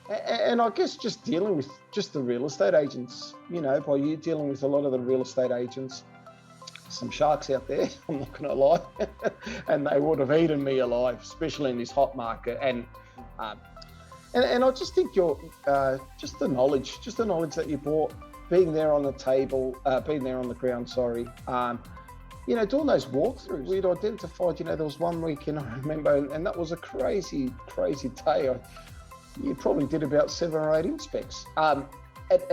And I guess just dealing with just the real estate agents, by you dealing with a lot of the real estate agents, some sharks out there, I'm not going to lie, and they would have eaten me alive, especially in this hot market. And I just think you're just the knowledge that you brought, being there on the table, being there on the ground, doing those walkthroughs. We'd identified, there was one weekend I remember, and that was a crazy day. You probably did about 7 or 8 inspects, and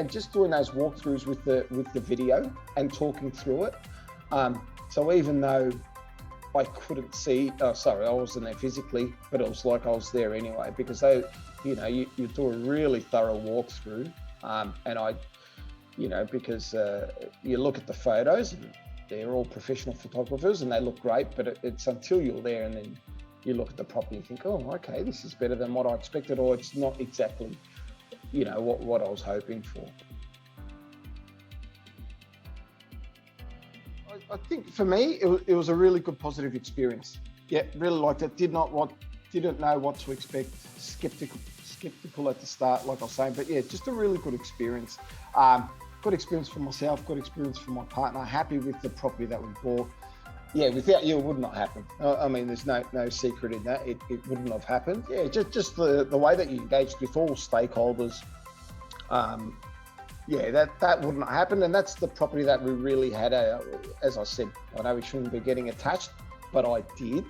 just doing those walkthroughs with the video and talking through it. So even though I couldn't see, I wasn't there physically, but it was like I was there anyway, because you do a really thorough walkthrough, and I, because you look at the photos and they're all professional photographers and they look great, but it's until you're there and then you look at the property and think, oh, okay, this is better than what I expected, or it's not exactly, what I was hoping for. I think for me, it was a really good positive experience. Yeah, really liked it. Didn't know what to expect. Skeptical at the start, like I was saying, but yeah, just a really good experience. Good experience for myself, good experience for my partner. Happy with the property that we bought. Yeah, without you, it would not happen. I mean, there's no secret in that. It wouldn't have happened. Yeah, just the way that you engaged with all stakeholders. That wouldn't happen, and that's the property that we really had. As I said, I know we shouldn't be getting attached, but I did,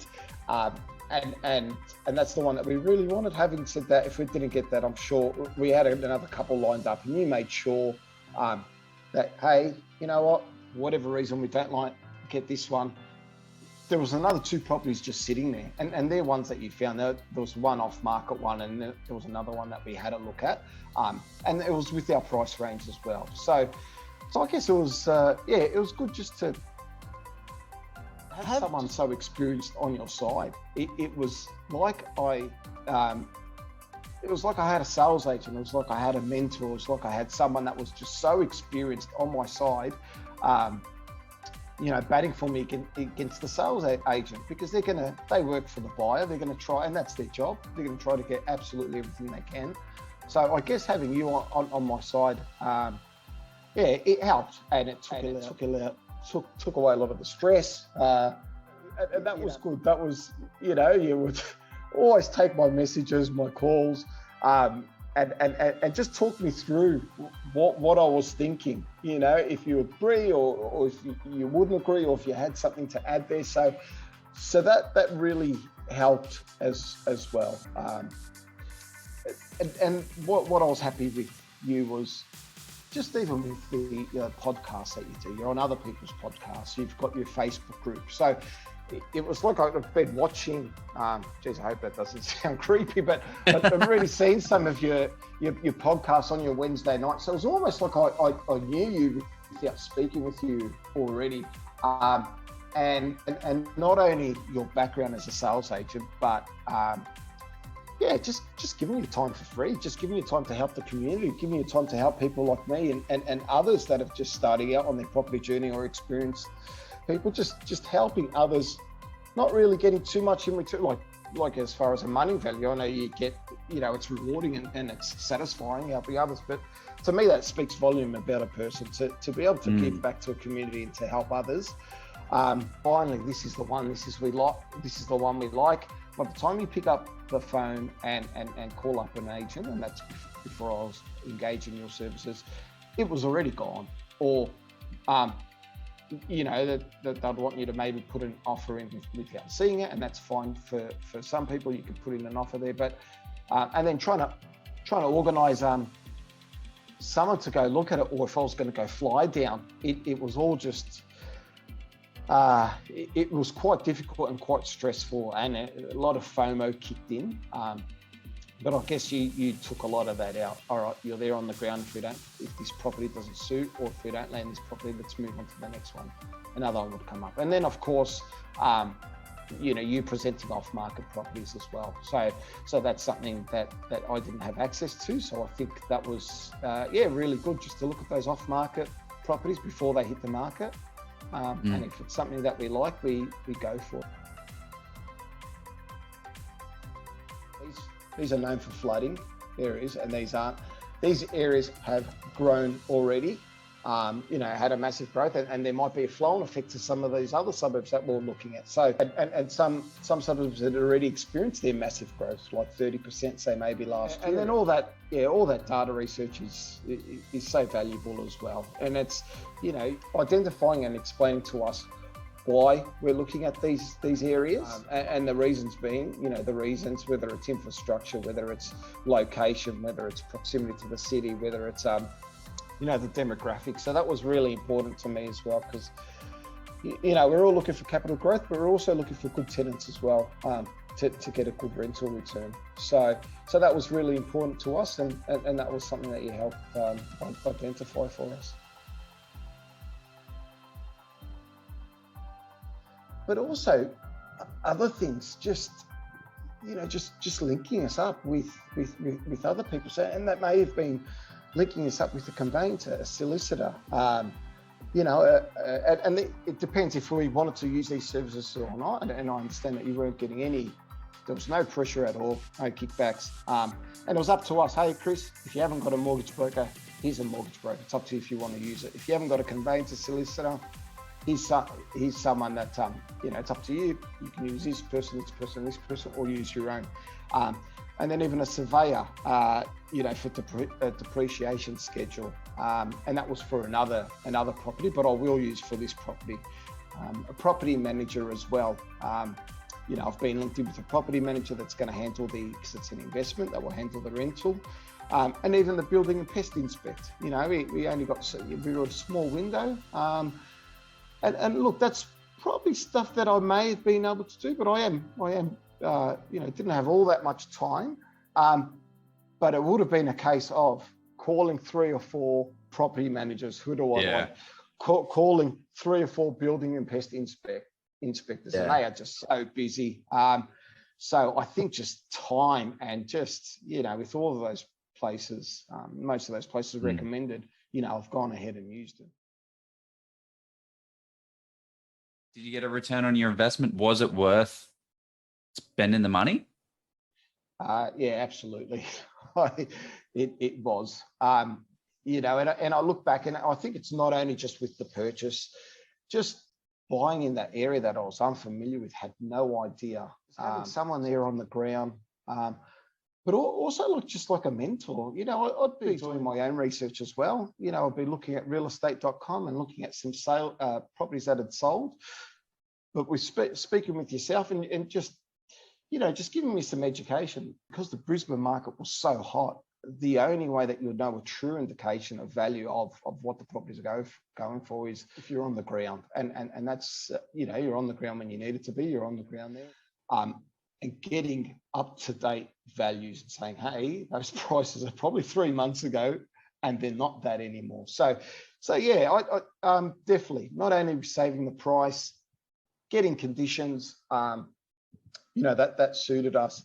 and that's the one that we really wanted. Having said that, if we didn't get that, I'm sure we had another couple lined up, and you made sure that, hey, you know what, whatever reason we don't get this one. There was another 2 properties just sitting there, and they're ones that you found. There was one off-market one, and there was another one that we had a look at, and it was with our price range as well. So I guess it was, it was good just to have someone so experienced on your side. It was like I had a sales agent. It was like I had a mentor. It was like I had someone that was just so experienced on my side. Batting for me against the sales agent, because they work for the buyer. They're going to try, and that's their job. They're going to try to get absolutely everything they can. So I guess having you on my side, it helped, and it took away a lot of the stress, and that was good. That was, you would always take my messages, my calls, and just talk me through what I was thinking, if you agree or if you wouldn't agree, or if you had something to add there. So that really helped as well. And what I was happy with you was just even with the podcasts that you do. You're on other people's podcasts. You've got your Facebook group. So it was like I've been watching, I hope that doesn't sound creepy, but I've really seen some of your podcasts on your Wednesday night. So it was almost like I knew you without speaking with you already. And not only your background as a sales agent, but just giving you time for free, just giving you time to help the community, giving you time to help people like me and others that have just starting out on their property journey or experienced people, just helping others, not really getting too much in return, like as far as a money value. I know you get, it's rewarding and it's satisfying helping others, but to me that speaks volume about a person to be able to give back to a community and to help others. Finally, this is the one we like. By the time you pick up the phone and call up an agent, and that's before I was engaging your services, it was already gone, or that they'd want you to maybe put an offer in without seeing it, and that's fine for some people. You can put in an offer there, but and then trying to organise someone to go look at it, or if I was going to go fly down, it was all just. It was quite difficult and quite stressful, and a lot of FOMO kicked in. But I guess you took a lot of that out. All right, you're there on the ground. If this property doesn't suit, or if we don't land this property, let's move on to the next one. Another one would come up, and then of course, you presenting off-market properties as well. So that's something that I didn't have access to. So I think that was really good, just to look at those off-market properties before they hit the market. And if it's something that we like, we go for it. These are known for flooding. areas, and these aren't. These areas have grown already, had a massive growth, and there might be a flow-on effect to some of these other suburbs that we're looking at. So, and some suburbs that already experienced their massive growth, like 30%, say maybe last year. And then all that data research is so valuable as well. And it's, identifying and explaining to us why we're looking at these areas, and the reasons being, whether it's infrastructure, whether it's location, whether it's proximity to the city, whether it's the demographics. So that was really important to me as well, because we're all looking for capital growth, but we're also looking for good tenants as well, to get a good rental return. So that was really important to us, and that was something that you helped identify for us. But also other things, just linking us up with other people. So, and that may have been linking us up with a conveyancer, a solicitor, and it depends if we wanted to use these services or not. And I understand that you weren't getting there was no pressure at all, no kickbacks. And it was up to us. Hey, Chris, if you haven't got a mortgage broker, here's a mortgage broker. It's up to you if you want to use it. If you haven't got a conveyancer solicitor, he's someone that, it's up to you. You can use this person, or use your own. And then even a surveyor, for depreciation schedule. And that was for another property, but I will use for this property. A property manager as well. I've been linked in with a property manager that's going to handle because it's an investment, that will handle the rental. And even the building and pest inspect. We only got a small window. And look, that's probably stuff that I may have been able to do, but I am, didn't have all that much time. But it would have been a case of calling 3 or 4 property managers. Who do I like? Calling 3 or 4 building and pest inspectors, and they are just so busy. So I think just time, and just, with all of those places, most of those places recommended, I've gone ahead and used it. Did you get a return on your investment? Was it worth spending the money? Yeah, absolutely. It was. And I look back, and I think it's not only just with the purchase, just buying in that area that I was unfamiliar with, had no idea. Having someone there on the ground, but also just like a mentor. I'd be doing my own research as well. I'd be looking at realestate.com and looking at some properties that had sold. But we're speaking with yourself and just giving me some education, because the Brisbane market was so hot. The only way that you'll know a true indication of value of what the properties are going for is if you're on the ground, and that's you're on the ground when you need it to be. You're on the ground there, and getting up to date values and saying, hey, those prices are probably 3 months ago, and they're not that anymore. So yeah, I definitely not only saving the price, getting conditions, that suited us.